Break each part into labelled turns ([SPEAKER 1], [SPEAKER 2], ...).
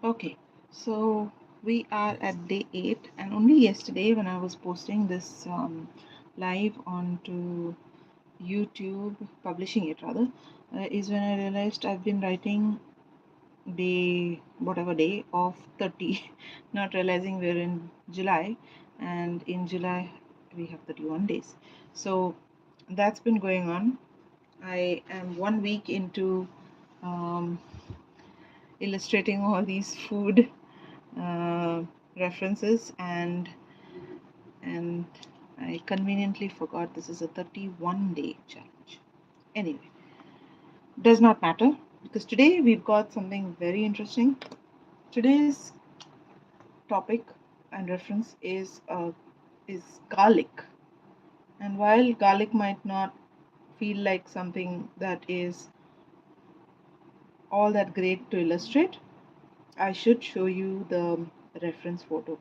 [SPEAKER 1] Okay, so we are at day 8, and only yesterday when I was posting this live onto YouTube, publishing it rather, is when I realized I've been writing whatever day of 30, not realizing we're in July, and in July we have 31 days. So that's been going on. I am 1 week into um, illustrating all these food uh, references, and I conveniently forgot this is a 31-day challenge. Anyway, does not matter, because today we've got something very interesting. Today's topic and reference is garlic. And while garlic might not feel like something that is all that great to illustrate, I should show you the reference photo.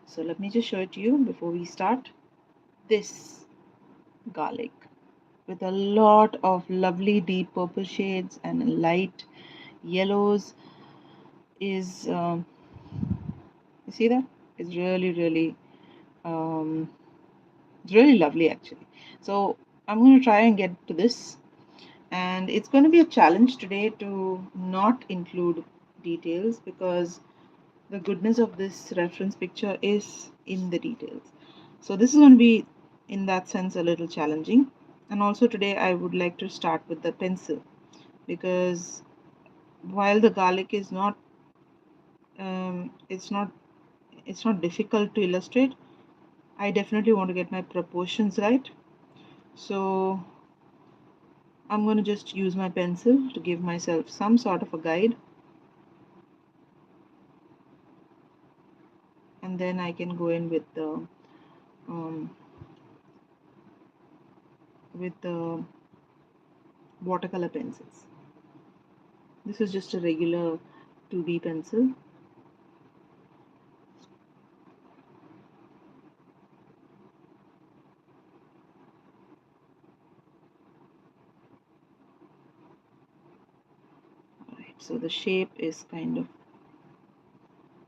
[SPEAKER 1] So let me just show it to you before we start. This garlic with a lot of lovely deep purple shades and light yellows is you see that? It's um, it's really lovely actually. So I'm going to try and get to this, and it's going to be a challenge today to not include details, because the goodness of this reference picture is in the details. So this is going to be, in that sense, a little challenging. And also today I would like to start with the pencil, because while the garlic is not um, it's not it's not difficult to illustrate, I definitely want to get my proportions right. So I'm going to just use my pencil to give myself some sort of a guide, and then I can go in um, with the watercolor pencils. This is just a regular 2B pencil. Alright, so the shape is kind of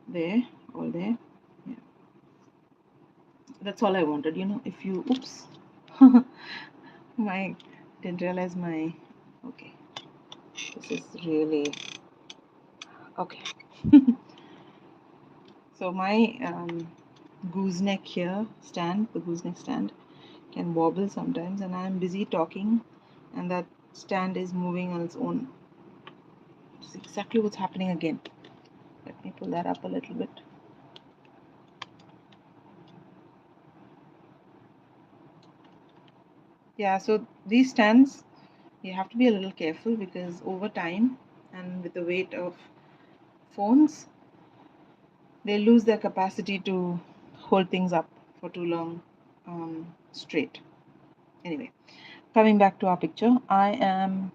[SPEAKER 1] there, all there. Yeah, that's all I wanted. If you, oops, my, didn't realize my, okay, this is really, okay. So my gooseneck here stand, the gooseneck stand can wobble sometimes, and I'm busy talking and that stand is moving on its own. It's exactly what's happening again. Let me pull that up a little bit. Yeah, so these stands, you have to be a little careful, because over time and with the weight of phones, they lose their capacity to hold things up for too long straight. Anyway, coming back to our picture, I am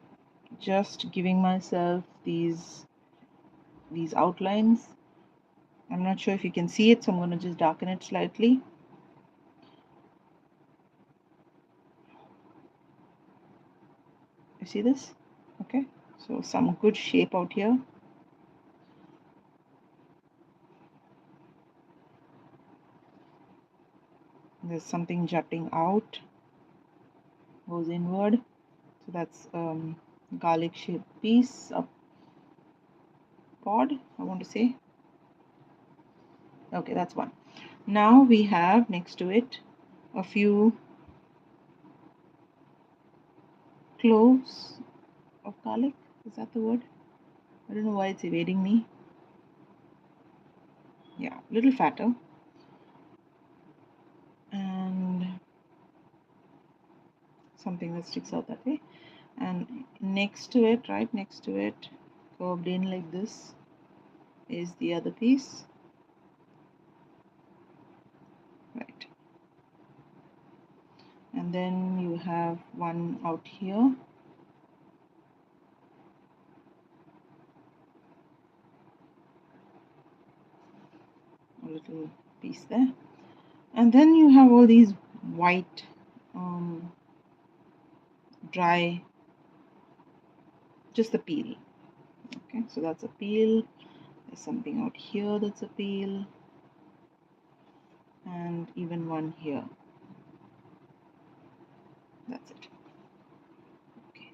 [SPEAKER 1] just giving myself these outlines. I'm not sure if you can see it, so I'm going to just darken it slightly. You see this? Okay, so some good shape out here. There's something jutting out, goes inward. So that's garlic shaped piece, a pod, I want to say. Okay, that's one. Now we have next to it a few cloves of garlic. Is that the word? I don't know why it's evading me. Yeah, a little fatter. And something that sticks out that way. And next to it, right next to it, curved in like this, is the other piece. Right. And then you have one out here. A little piece there. And then you have all these white dry, just the peel. Okay, so that's a peel. There's something out here that's a pale, and even one here. That's it. Okay.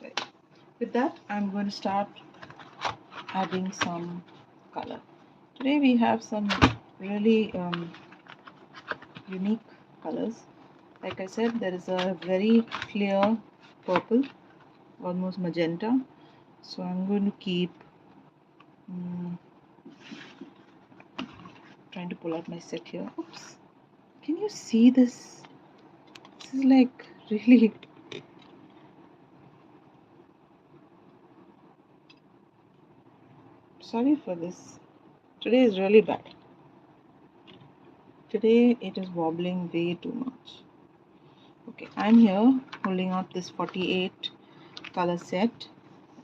[SPEAKER 1] Right. With that, I'm going to start adding some color. Today we have some really unique colors. Like I said, there is a very clear purple, almost magenta. So I'm going to keep trying to pull out my set here. Oops. Can you see this? This is like really. Sorry for this. Today is really bad. Today it is wobbling way too much. Okay, I'm here holding up this 48 color set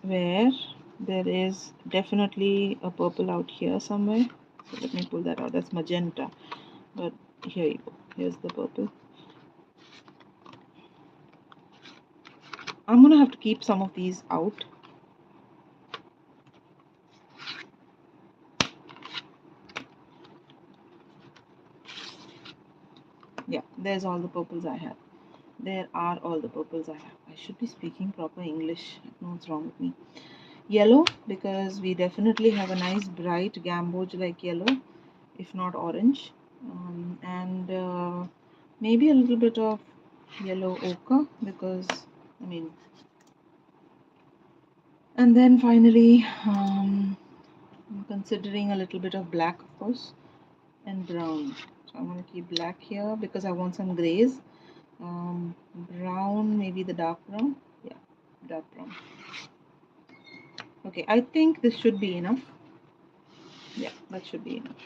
[SPEAKER 1] where there is definitely a purple out here somewhere. So let me pull that out. That's magenta. But here you go. Here's the purple. I'm gonna have to keep some of these out. Yeah, there's all the purples I have. There are all the purples I have. I should be speaking proper English. I don't know what's wrong with me. Yellow, because we definitely have a nice bright gamboge like yellow, if not orange. And maybe a little bit of yellow ochre, because I mean, and then finally I'm considering a little bit of black, of course, and brown. So I'm going to keep black here because I want some grays. Brown, maybe the dark brown. Yeah, dark brown. Okay, I think this should be enough. Yeah, that should be enough.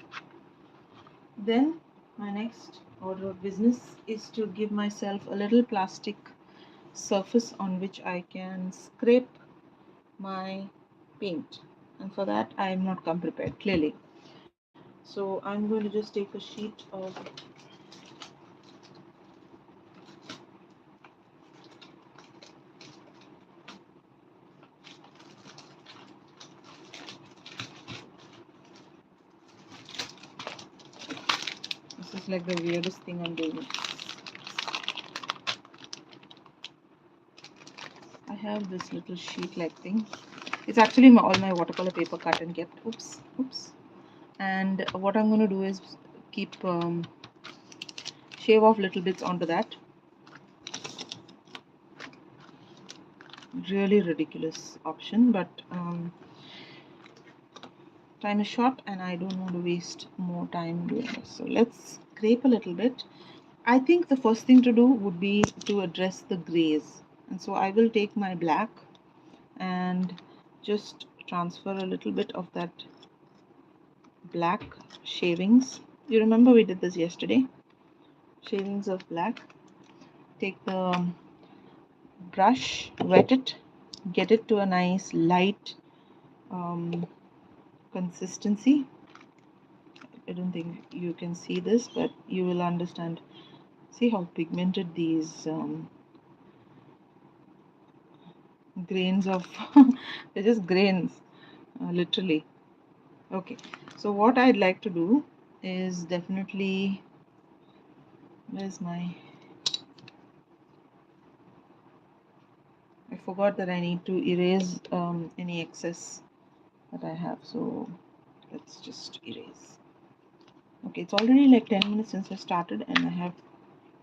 [SPEAKER 1] Then my next order of business is to give myself a little plastic surface on which I can scrape my paint, and for that I am not come prepared, clearly. So I'm going to just take a sheet of this is like the weirdest thing I'm doing. I have this little sheet like thing. It's actually all my watercolor paper cut and kept. Oops. And what I'm going to do is keep shave off little bits onto that. Really ridiculous option, but time is short and I don't want to waste more time doing this. So let's scrape a little bit. I think the first thing to do would be to address the grays, and so I will take my black and just transfer a little bit of that black shavings. You remember we did this yesterday? Shavings of black. Take the brush, wet it, get it to a nice light consistency. I don't think you can see this, but you will understand. See how pigmented these grains of they're just grains, literally. Okay, so what I'd like to do is definitely, where's my, I forgot that I need to erase any excess that I have, so let's just erase. Okay, it's already like 10 minutes since I started, and I have,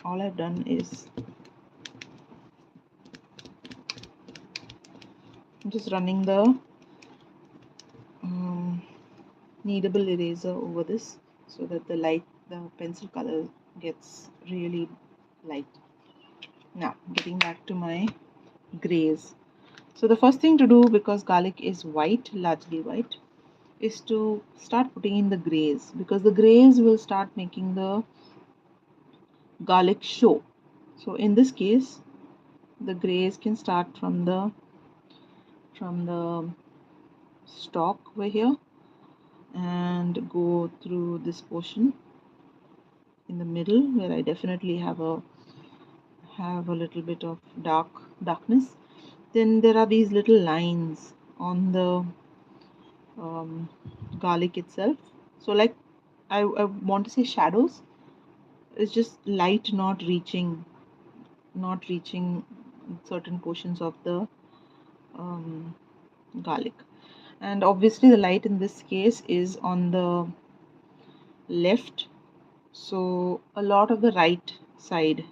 [SPEAKER 1] all I've done is I'm just running the kneadable eraser over this so that the pencil color gets really light. Now getting back to my grays. So the first thing to do, because garlic is white, largely white, is to start putting in the grays, because the grays will start making the garlic show. So in this case, the grays can start from the stalk over here and go through this portion in the middle where I definitely have a little bit of darkness, Then there are these little lines on the garlic itself. So like I want to say shadows. It's just light not reaching certain portions of the um, garlic. And obviously the light in this case is on the left, so a lot of the right side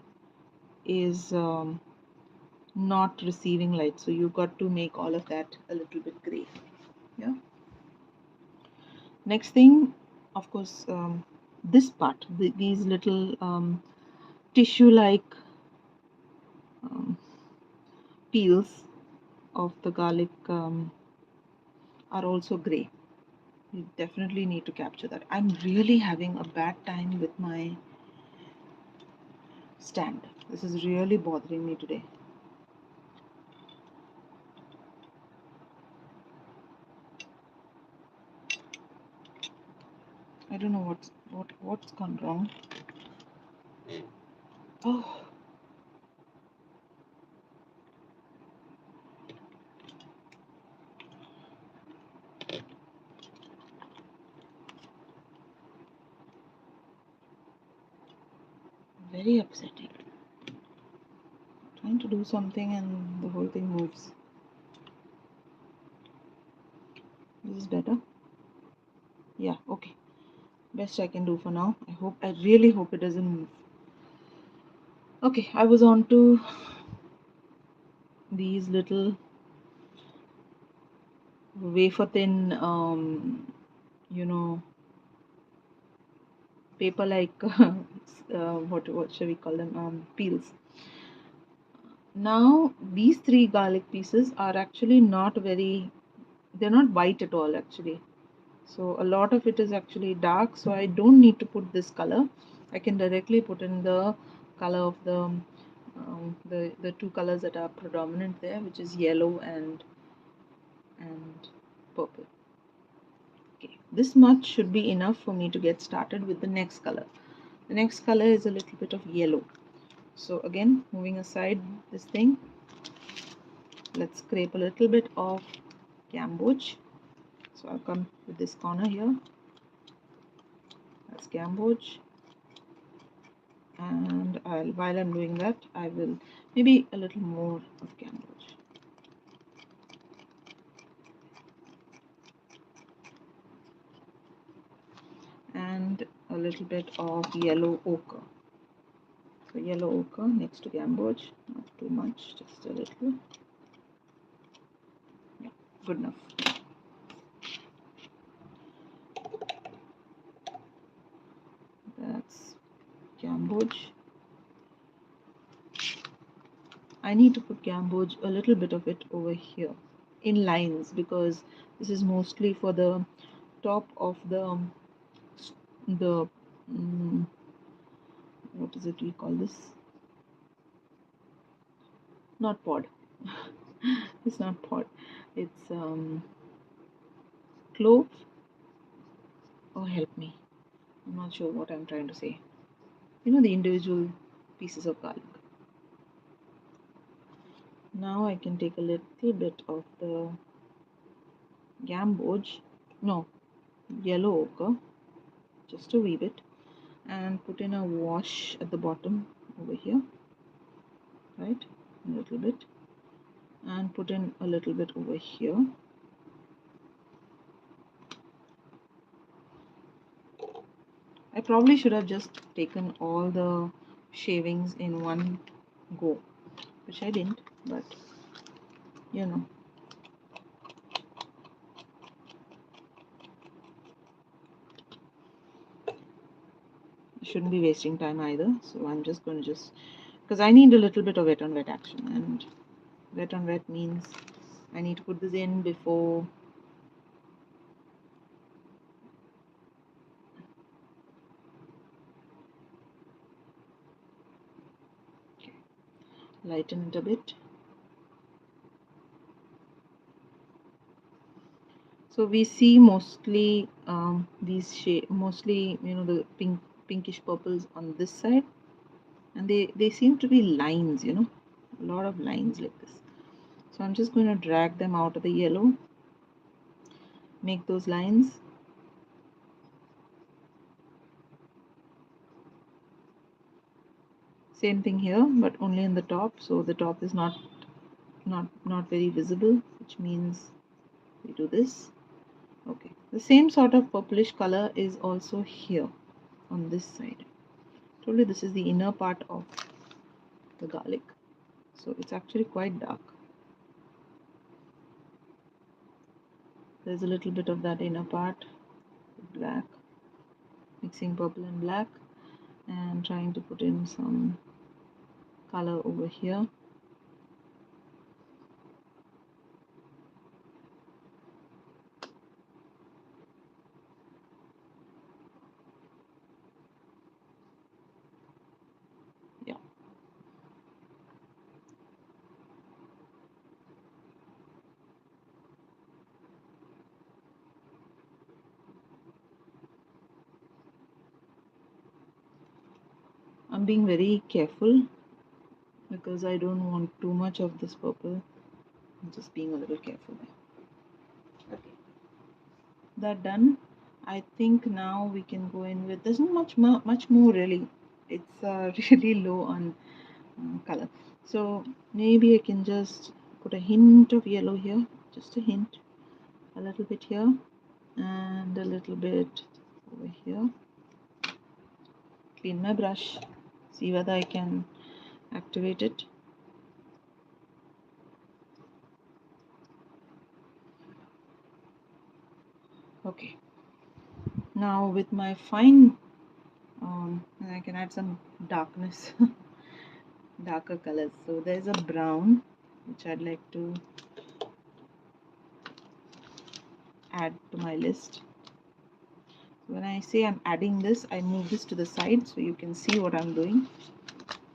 [SPEAKER 1] is not receiving light, so you got to make all of that a little bit gray. Yeah. Next thing, of course, this part, these little tissue like um, peels of the garlic are also gray. You definitely need to capture that. I'm really having a bad time with my stand. This is really bothering me today. I don't know what's gone wrong. Oh, very upsetting. Trying to do something and the whole thing moves. This is better. Yeah, okay. Best I can do for now. I really hope it doesn't move. Okay, I was on to these little wafer thin, you know, paper like, what shall we call them? Peels. Now, these three garlic pieces are actually they're not white at all actually. So a lot of it is actually dark, so I don't need to put this color. I can directly put in the color of the two colors that are predominant there, which is yellow and purple. Okay, this much should be enough for me to get started with the next color. The next color is a little bit of yellow. So again, moving aside this thing, let's scrape a little bit of gamboge. So I'll come with this corner here. That's gamboge. And while I'm doing that, I will maybe a little more of gamboge. And a little bit of yellow ochre. So yellow ochre next to gamboge, not too much, just a little. Yeah, good enough. That's gamboge. I need to put gamboge, a little bit of it over here in lines, because this is mostly for the top of the what is it we call this? Not pod. It's not pod. It's clove. Oh, help me. I'm not sure what I'm trying to say. You know, the individual pieces of garlic. Now I can take a little bit of the gamboge. No, yellow ochre. Just a wee bit. And put in a wash at the bottom over here. Right? A little bit. And put in a little bit over here. I probably should have just taken all the shavings in one go, which I didn't, but you know. I shouldn't be wasting time either, so I'm just going to because I need a little bit of wet on wet action, and wet on wet means I need to put this in before lighten it a bit. So we see mostly these shade, mostly the pinkish purples on this side, and they seem to be lines, a lot of lines like this. So I'm just going to drag them out of the yellow, make those lines. Same thing here, but only in the top, so the top is not very visible, which means we do this. Okay, the same sort of purplish color is also here on this side. Told you this is the inner part of the garlic, so it's actually quite dark. There's a little bit of that inner part, black, mixing purple and black, and trying to put in some color over here. Yeah. I'm being very careful because I don't want too much of this purple. I'm just being a little careful there. Okay. That done. I think now we can go in with, there's not much more really. It's really low on color. So maybe I can just put a hint of yellow here, just a hint, a little bit here and a little bit over here. Clean my brush, see whether I can activate it. Okay, now with my fine I can add some darkness darker colors. So there's a brown which I'd like to add to my list. So when I say I'm adding this, I move this to the side so you can see what I'm doing.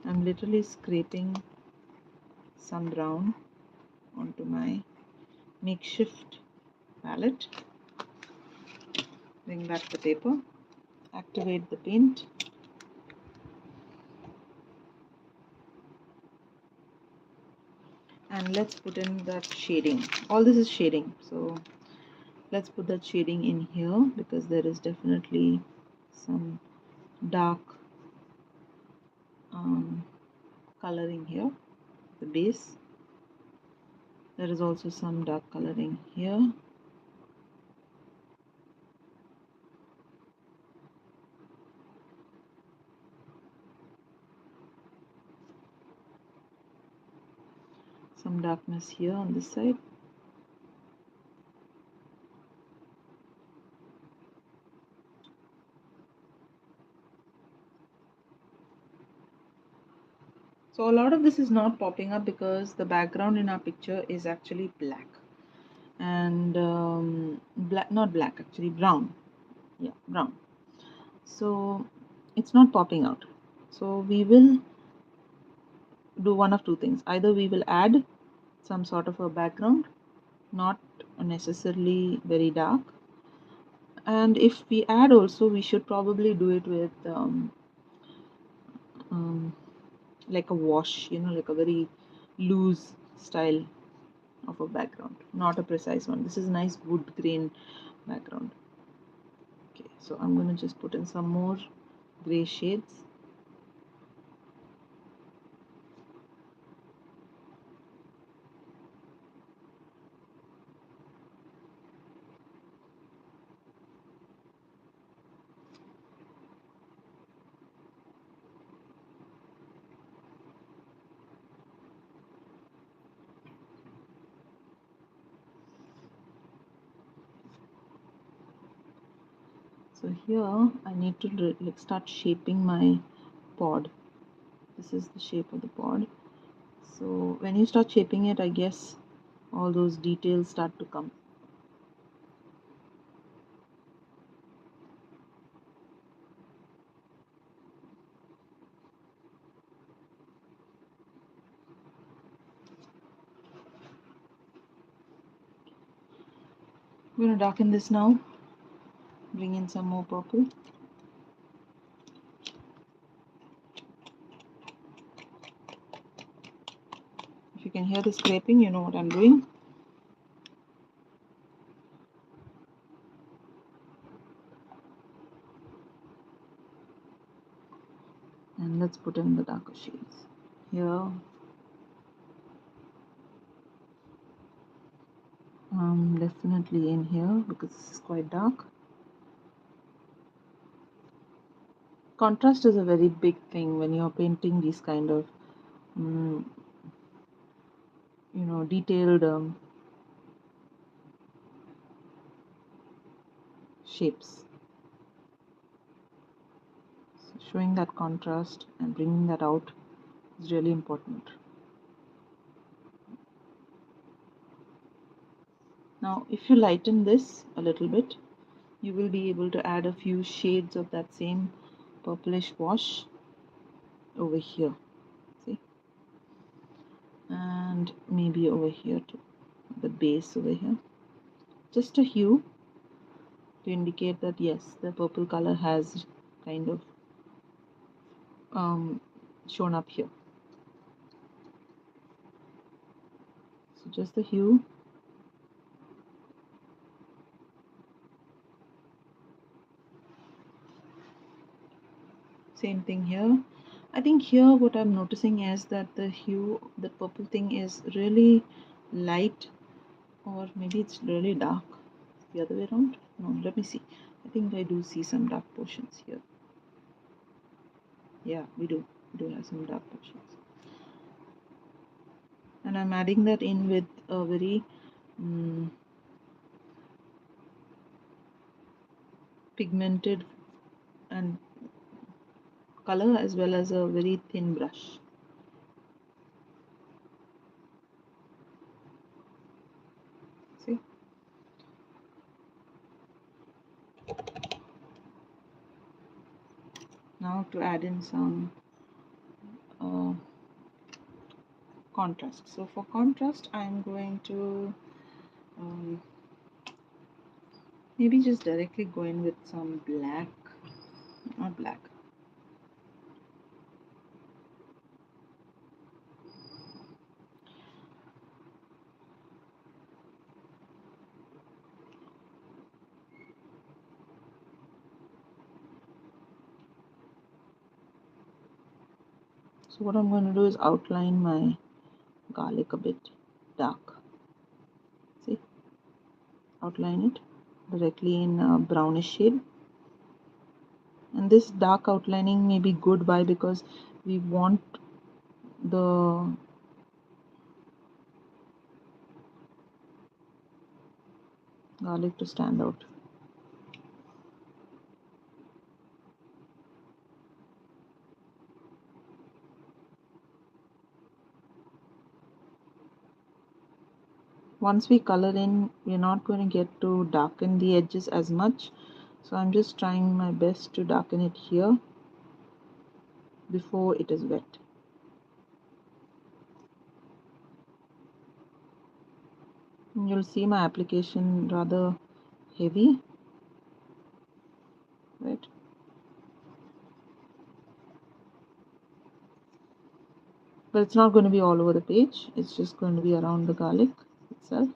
[SPEAKER 1] I'm literally scraping some brown onto my makeshift palette. Bring back the paper, activate the paint, and let's put in that shading. All this is shading, so let's put that shading in here because there is definitely some dark coloring here, the base. There is also some dark coloring here. Some darkness here on this side. So a lot of this is not popping up because the background in our picture is actually black. And not black, actually brown. Yeah, brown. So it's not popping out. So we will do one of two things. Either we will add some sort of a background, not necessarily very dark. And if we add also, we should probably do it with like a wash, like a very loose style of a background, not a precise one. This is a nice wood grain background. Okay, so I'm going to just put in some more gray shades. So here I need to start shaping my pod. This is the shape of the pod. So when you start shaping it, I guess all those details start to come. I'm going to darken this now. Bring in some more purple. If you can hear the scraping, you know what I'm doing. And let's put in the darker shades here. Definitely in here because this is quite dark. Contrast is a very big thing when you're painting these kind of detailed shapes. So showing that contrast and bringing that out is really important. Now if you lighten this a little bit, you will be able to add a few shades of that same purplish wash over here, see, and maybe over here too, the base over here, just a hue to indicate that yes, the purple color has kind of shown up here. So just the hue. Same thing here. I think here what I'm noticing is that the hue, the purple thing is really light, or maybe it's really dark. The other way around? No, let me see. I think I do see some dark portions here. Yeah, we do have some dark portions. And I'm adding that in with a very pigmented and color as well as a very thin brush. See? Now to add in some contrast. So for contrast, I'm going to maybe just directly go in with some black, not black. So what I'm going to do is outline my garlic a bit dark. See? Outline it directly in a brownish shade. And this dark outlining may be good. Why? Because we want the garlic to stand out. Once we color in, we're not going to get to darken the edges as much. So I'm just trying my best to darken it here before it is wet. And you'll see my application rather heavy, right? But it's not going to be all over the page. It's just going to be around the garlic itself.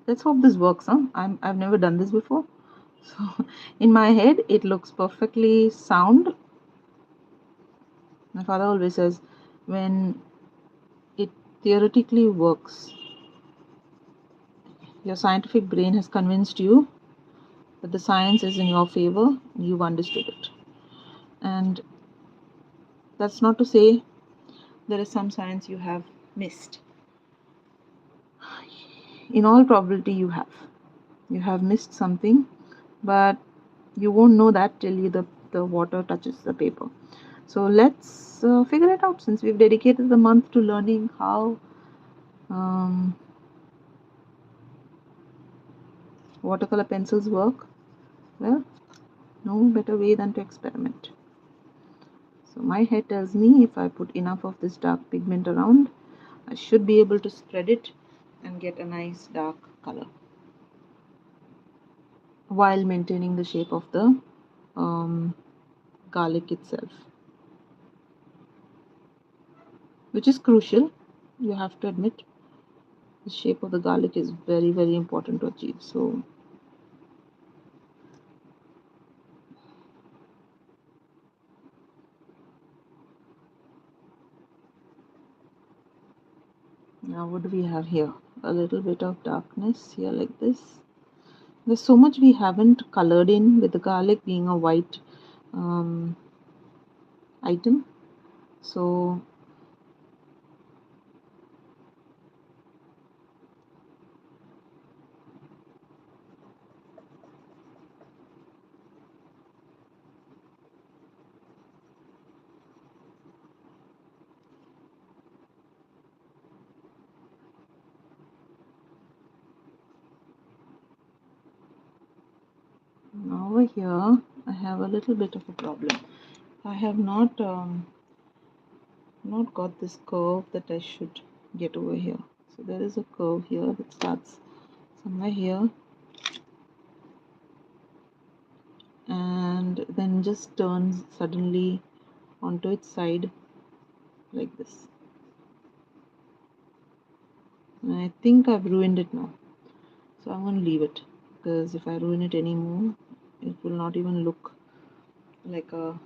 [SPEAKER 1] Let's hope this works, huh? I've never done this before. So in my head, it looks perfectly sound. My father always says, when it theoretically works, your scientific brain has convinced you that the science is in your favor, you've understood it. And that's not to say there is some science you have missed. In all probability, you have missed something, but you won't know that till the water touches the paper. So let's figure it out, since we've dedicated the month to learning how watercolor pencils work. Well, no better way than to experiment. So my head tells me if I put enough of this dark pigment around, I should be able to spread it and get a nice dark color while maintaining the shape of the garlic itself, which is crucial. You have to admit the shape of the garlic is very, very important to achieve. So now what do we have here? A little bit of darkness here like this. There's so much we haven't colored in, with the garlic being a white item. So now over here I have a little bit of a problem. I have not got this curve that I should get over here. So there is a curve here that starts somewhere here and then just turns suddenly onto its side like this. And I think I've ruined it now. So I'm going to leave it, because if I ruin it anymore, it will not even look like a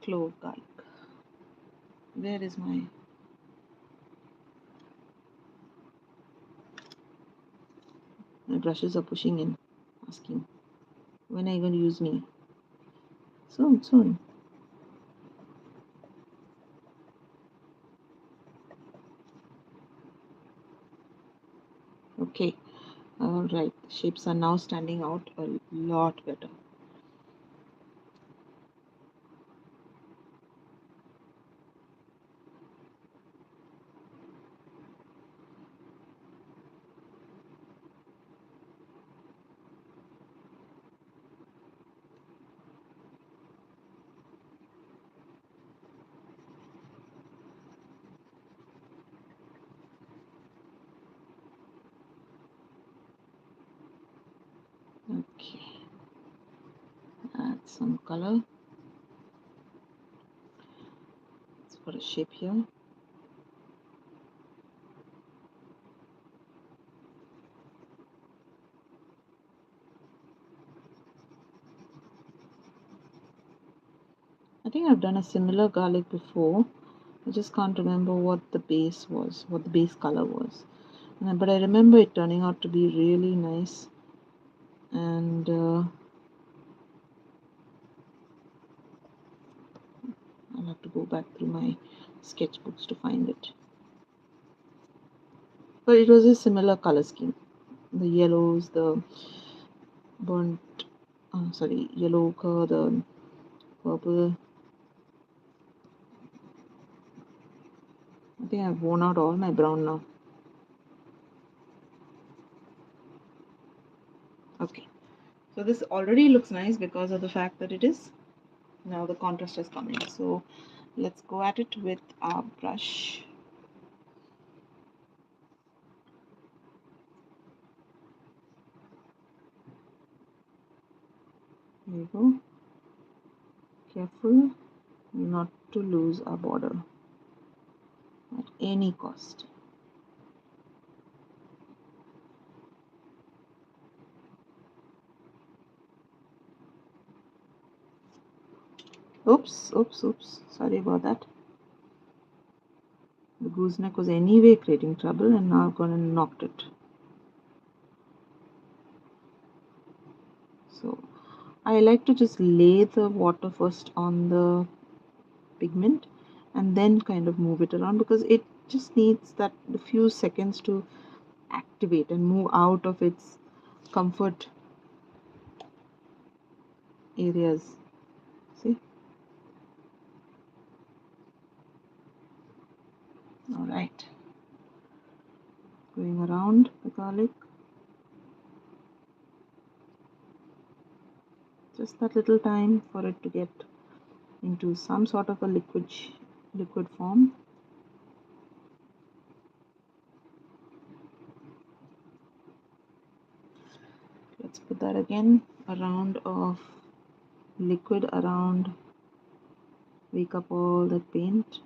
[SPEAKER 1] clove garlic. Where is my brushes are pushing in, asking when are you going to use me? Soon, soon. Okay, all right. The shapes are now standing out a lot better. Okay, add some color. Let's put a shape here. I think I've done a similar garlic before. I just can't remember what the base was, what the base color was. But I remember it turning out to be really nice. And I'll have to go back through my sketchbooks to find it. But it was a similar color scheme. The yellows, the burnt, yellow ochre, the purple. I think I've worn out all my brown now. Okay, so this already looks nice because of the fact that it is, now the contrast has come in. So let's go at it with our brush. There you go. Careful not to lose our border at any cost. Oops, sorry about that. The gooseneck was anyway creating trouble, and now I've gone and knocked it. So I like to just lay the water first on the pigment and then kind of move it around, because it just needs that a few seconds to activate and move out of its comfort areas. See? All right. Going around the garlic. Just that little time for it to get into some sort of a liquid form. let's put that again. A round of liquid around, wake up all that paint.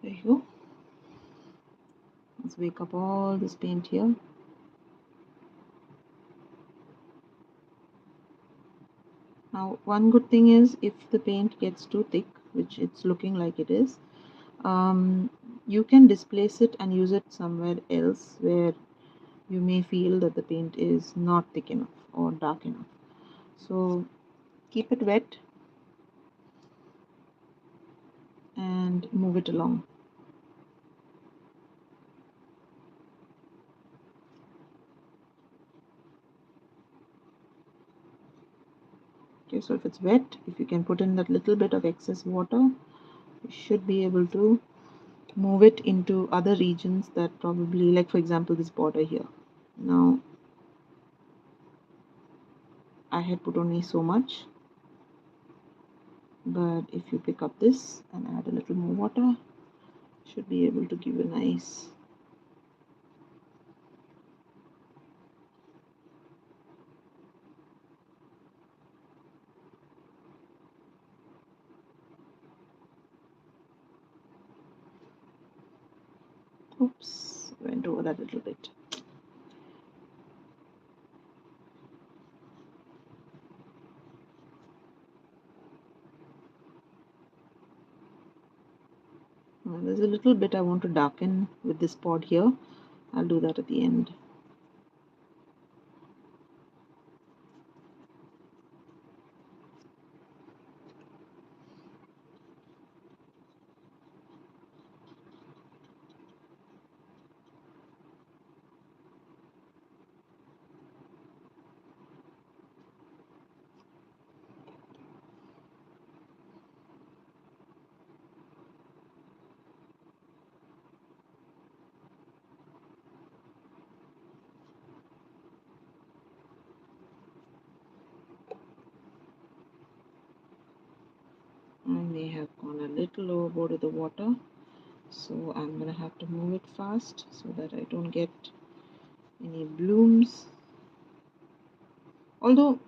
[SPEAKER 1] There you go. Let's wake up all this paint here. Now, one good thing is if the paint gets too thick, which it's looking like it is, you can displace it and use it somewhere else where you may feel that the paint is not thick enough or dark enough. So keep it wet and move it along. Okay, so if it's wet, if you can put in that little bit of excess water, you should be able to move it into other regions that probably, like for example this border here. Now I had put only so much, but if you pick up this and add a little more water, should be able to give a nice oops, went over that a little bit. There's a little bit I want to darken with this pod here. I'll do that at the end. I may have gone a little overboard with the water, so I'm gonna have to move it fast so that I don't get any blooms. Although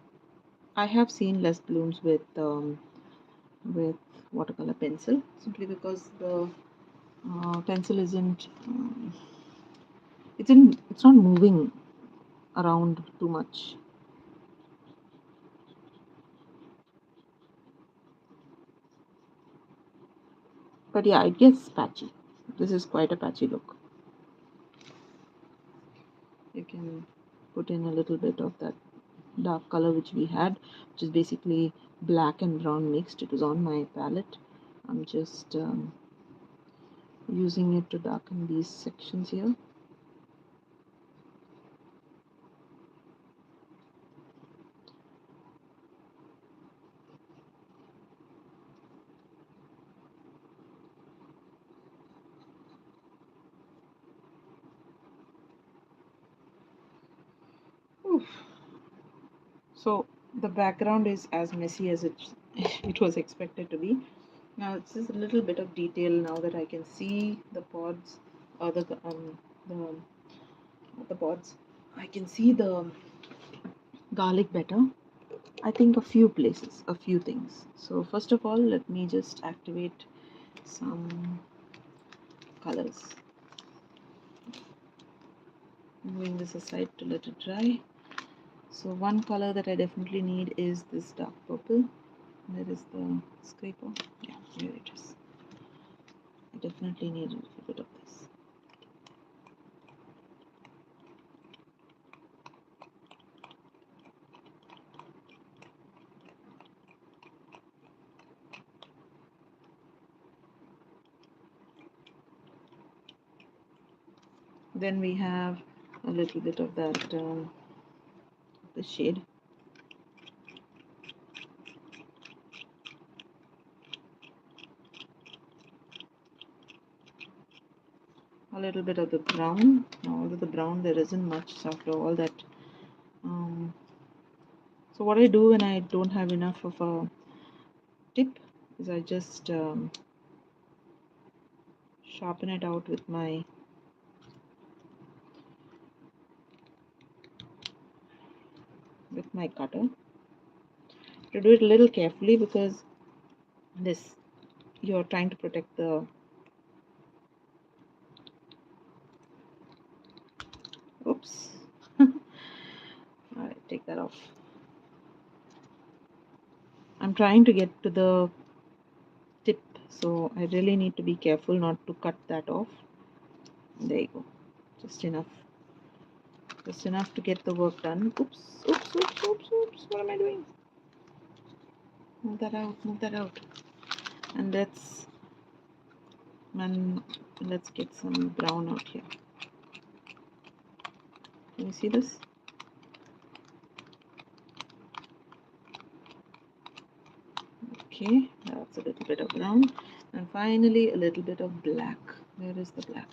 [SPEAKER 1] I have seen less blooms with watercolor pencil, simply because the pencil isn't it's not moving around too much. But yeah, it gets patchy. This is quite a patchy look. You can put in a little bit of that dark color which we had, which is basically black and brown mixed. It was on my palette. I'm just using it to darken these sections here. Oof. So the background is as messy as it was expected to be. Now it's just a little bit of detail now that I can see the pods or the pods. I can see the garlic better. I think a few places, a few things. So first of all, let me just activate some colors. Moving this aside to let it dry. So one color that I definitely need is this dark purple. Where is the scraper? Yeah, here it is. I definitely need a little bit of this. Then we have a little bit of that the shade. A little bit of the brown. Now, although the brown there isn't much after all that. So what I do when I don't have enough of a tip is I just sharpen it out with my cutter. To do it a little carefully because this you're trying to protect the oops. Alright, take that off. I'm trying to get to the tip, so I really need to be careful not to cut that off. There you go. Just enough to get the work done. Oops. What am I doing? Move that out. And let's get some brown out here. Can you see this? Okay, that's a little bit of brown. And finally a little bit of black. Where is the black?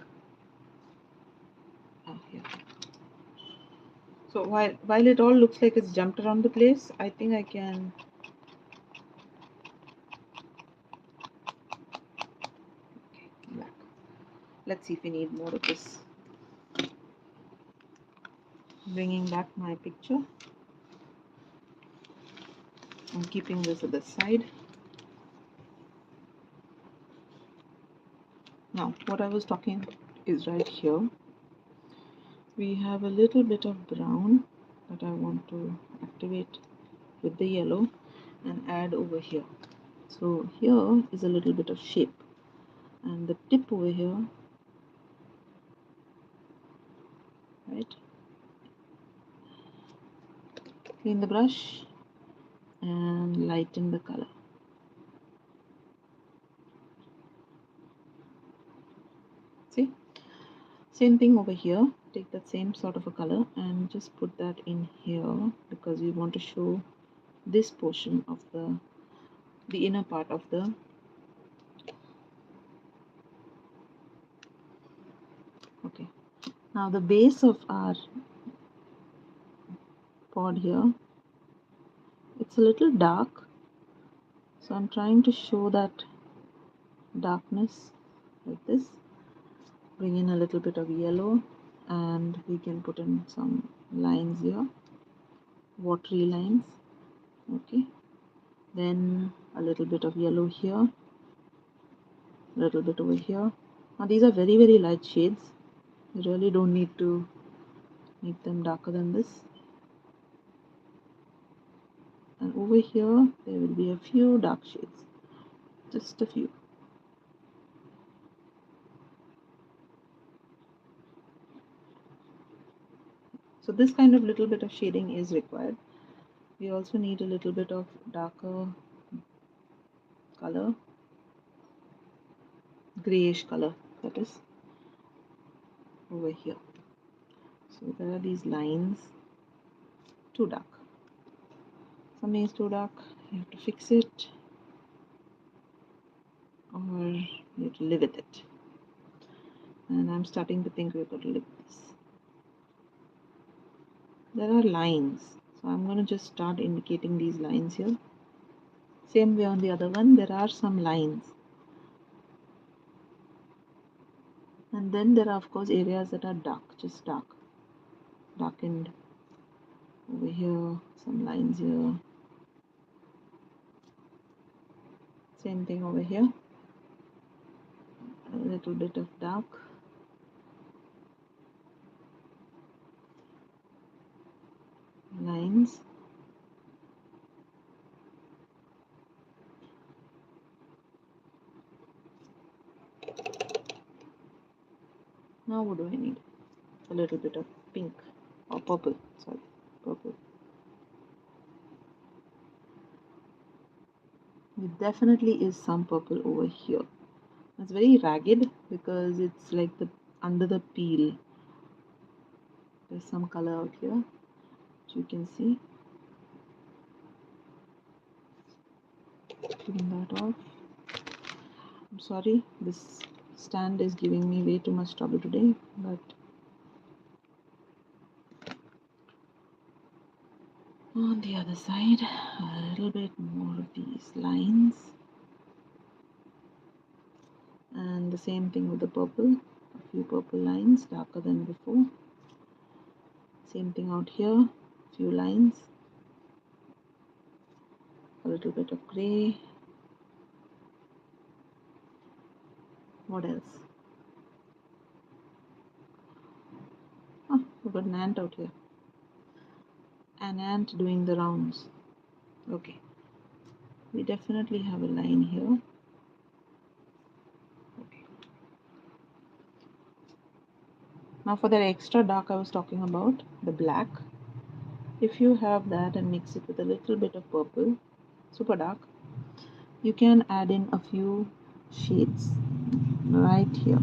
[SPEAKER 1] Oh, here. So while it all looks like it's jumped around the place, I think I can black. Let's see if we need more of this. Bringing back my picture. I'm keeping this at the side. Now, what I was talking is right here. We have a little bit of brown that I want to activate with the yellow and add over here. So here is a little bit of shape, and the tip over here, right? Clean the brush and lighten the color. See? Same thing over here. Take that same sort of a color and just put that in here because we want to show this portion of the inner part of the okay. Now the base of our pod here, it's a little dark, so I'm trying to show that darkness like this. Bring in a little bit of yellow and we can put in some lines here, watery lines. Okay, then a little bit of yellow here, a little bit over here. Now these are very light shades. You really don't need to make them darker than this. And over here there will be a few dark shades, just a few. So this kind of little bit of shading is required. We also need a little bit of darker color, grayish color, that is over here. So there are these lines, too dark. Something is too dark, you have to fix it or you have to live with it. And I'm starting to think we're going to live with this. There are lines, so I'm going to just start indicating these lines here. Same way on the other one, there are some lines. And then there are of course areas that are dark, just darkened. Over here, some lines here. Same thing over here. A little bit of dark. Lines. Now what do I need? A little bit of pink or purple, sorry, purple. There definitely is some purple over here. It's very ragged because it's like the under the peel There's some color out here, which you can see. Taking that off. I'm sorry, this stand is giving me way too much trouble today, but on the other side, a little bit more of these lines. And the same thing with the purple, a few purple lines darker than before. Same thing out here, few lines, a little bit of gray. What else? Oh, we've got an ant out here. An ant doing the rounds. Okay, we definitely have a line here. Okay. Now for that extra dark I was talking about, the black. If you have that and mix it with a little bit of purple, super dark, you can add in a few shades right here.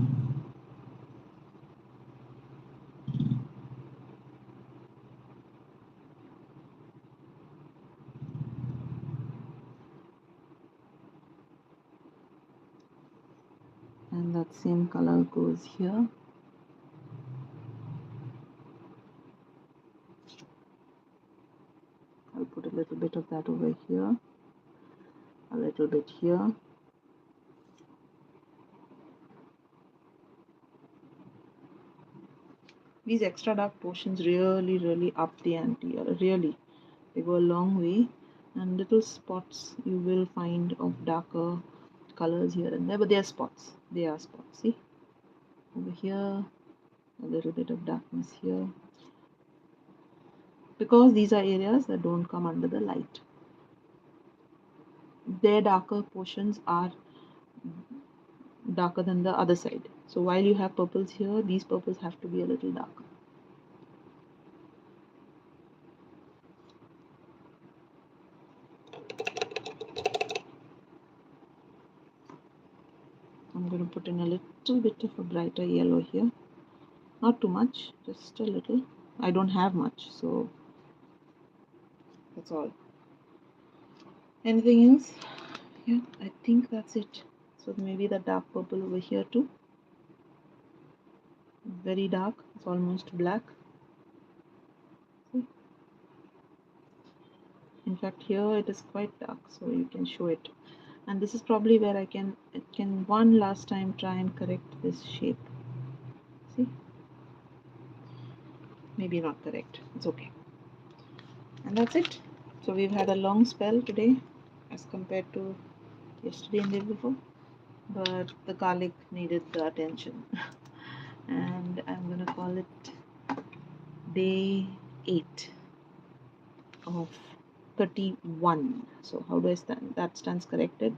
[SPEAKER 1] And that same color goes here. I'll put a little bit of that over here, a little bit here. These extra dark portions really up the ante, really. They go a long way, and little spots you will find of darker colors here and there, but they are spots. They are spots. See? Over here, a little bit of darkness here. Because these are areas that don't come under the light. Their darker portions are darker than the other side. So while you have purples here, these purples have to be a little darker. I'm going to put in a little bit of a brighter yellow here. Not too much, just a little. I don't have much, so that's all. Anything else? Yeah, I think that's it. So maybe the dark purple over here too. Very dark, it's almost black. See? In fact, here it is quite dark, so you can show it. And this is probably where I can one last time try and correct this shape. See? Maybe not correct, it's okay. And that's it. So we've had a long spell today as compared to yesterday and the day before, but the garlic needed the attention. And I'm gonna call it day 8 of 31. So how do I stand? That stands corrected.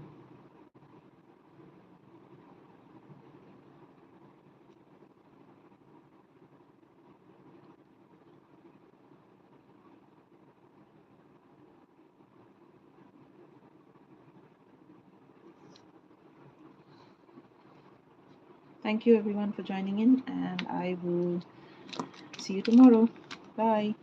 [SPEAKER 1] Thank you everyone for joining in, and I will see you tomorrow. Bye.